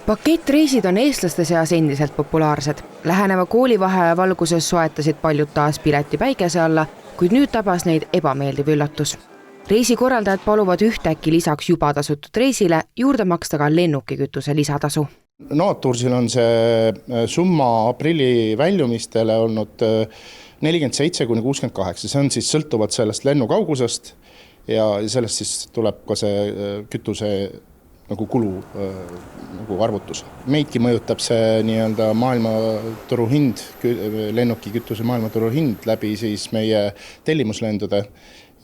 Pakettreisid on eestlaste seas endiselt populaarsed. Läheneva koolivaheaja valguses soetasid paljud taas pileti päikese alla, kuid nüüd tabas neid ebameeldiv üllatus. Reisikorraldajad paluvad ühtäkki lisaks juba tasutud reisile juurde maksta ka lennukikütuse lisatasu. Novatursil on see summa aprilli väljumistele olnud 47–68. See on siis sõltuvad sellest lennukaugusest ja sellest siis tuleb ka see kütuse nagu kulu nagu arvutus. Meidki mõjutab see nii-öelda maailmaturu hind, lennukikütuse maailmaturu hind läbi siis meie tellimuslendude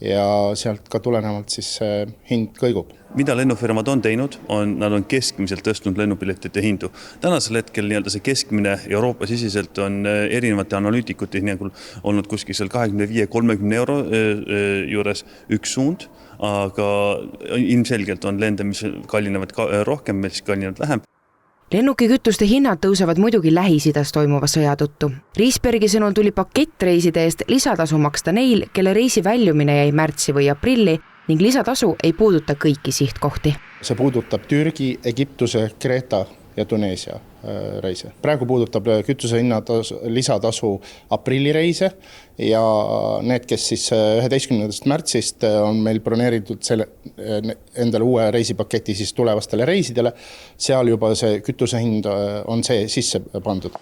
ja sealt ka tulenevalt siis see hind kõigub. Mida lennufirmad on teinud, nad on keskmiselt tõstnud lennupiletite hindu. Tänasel hetkel see keskmine Euroopa siseselt on erinevate analüütikute hinnangul olnud kuskil 25–30 euro juures üks suund, aga ilmselgelt on lende, mis kallinevad rohkem, mis kallinevad vähem. Lennukikütuste hinnad tõusevad muidugi Lähis-Idas toimuva sõja tõttu. Riisbergi sõnul tuli pakettreiside eest lisatasu maksta neil, kelle reisi väljumine jäi märtsi või aprilli ning lisatasu ei puuduta kõiki sihtkohti. See puudutab Türgi, Egiptuse, Kreeta ja Tuneesia reise. Praegu puudutab kütuse lisatasu aprilli reise ja need, kes siis 11. märtsist on meil broneeritud endale uue reisipaketi siis tulevastele reisidele, seal juba see kütuse hind on see sisse pandud.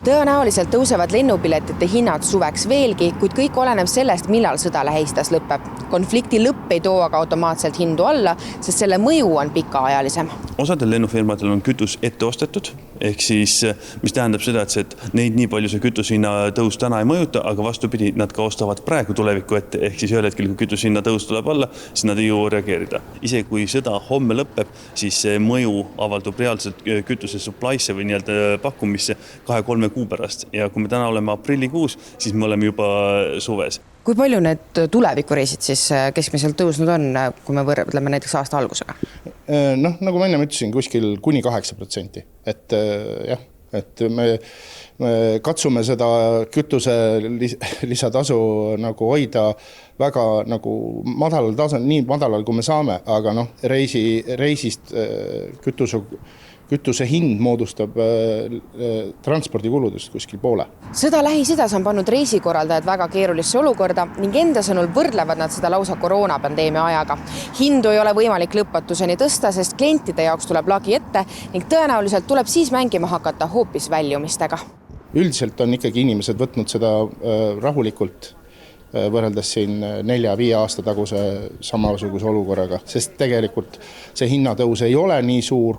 Tõenäoliselt tõusevad lennupiletite hinnad suveks veelgi, kuid kõik oleneb sellest, millal sõda Lähis-Idas lõpeb. Konflikti lõpp ei too aga automaatselt hindu alla, sest selle mõju on pikaajalisem. Osadel lennufirmadel on kütus ette ostetud, ehk siis, mis tähendab seda, et neid nii palju see kütushinna tõus täna ei mõjuta, aga vastupidi, nad ka ostavad praegu tuleviku ette, ehk siis ühel hetkel, kui kütushinna tõus tuleb alla, siis nad ei jõua reageerida. Ise kui sõda homme lõpeb, siis see mõju avaldub reaalselt kütuse supply'sse või nii-öelda pakkumisse 2-3 kuu pärast. Ja kui me täna oleme aprillikuus, siis me oleme juba suves. Kui palju need tulevikureisid siis keskmiselt tõusnud on, kui me võrdleme näiteks aasta algusega? Nagu ma enne ütlesin, kuskil kuni 8%. Et me katsume seda kütuse lisatasu nagu hoida väga nagu madalal tasandil, nii madalal kui me saame, aga reisist kütuse hind moodustab transpordikuludest kuskil poole. Sõda Lähis-Idas on pannud reisikorraldajad väga keerulisse olukorda ning enda sõnul võrdlevad nad seda lausa koroonapandeemia ajaga. Hindu ei ole võimalik lõpmatuseni tõsta, sest klientide jaoks tuleb lagi ette ning tõenäoliselt tuleb siis mängima hakata hoopis väljumistega. Üldiselt on ikkagi inimesed võtnud seda rahulikult võrreldes siin 4-5 aasta taguse samasuguse olukorraga, sest tegelikult see hinnatõus ei ole nii suur,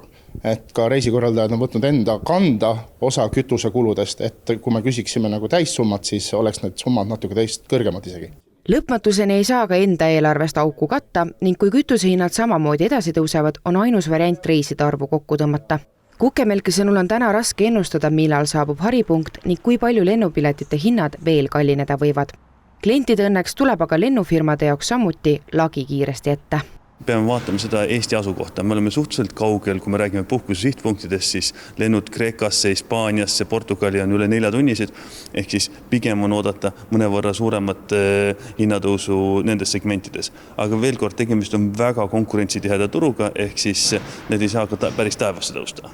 et ka reisikorraldajad on võtnud enda kanda osa kütuse kuludest, et kui me küsiksime nagu täissummat, siis oleks need summad natuke teist kõrgemad isegi. Lõpmatuseni ei saa ka enda eelarvest auku katta ning kui kütusehinnad samamoodi edasi tõusevad, on ainus variant reiside arvu kokku tõmmata. Kukemelki sõnul on täna raske ennustada, millal saabub haripunkt ning kui palju lennupiletite hinnad veel kallineda võivad. Klientide õnneks tuleb aga lennufirmade jaoks samuti lagi kiiresti ette. Peame vaatama seda Eesti asukohta. Me oleme suhteliselt kaugel, kui me räägime puhkuse sihtpunktidest, siis lennud Kreekasse, Hispaaniasse, Portugali on üle 4 tunnised, ehk siis pigem on oodata mõnevõrra suuremat hinnatõusu nendes segmentides. Aga veel kord, tegemist on väga konkurentsitiheda turuga, ehk siis need ei saa ka päris taevasse tõusta.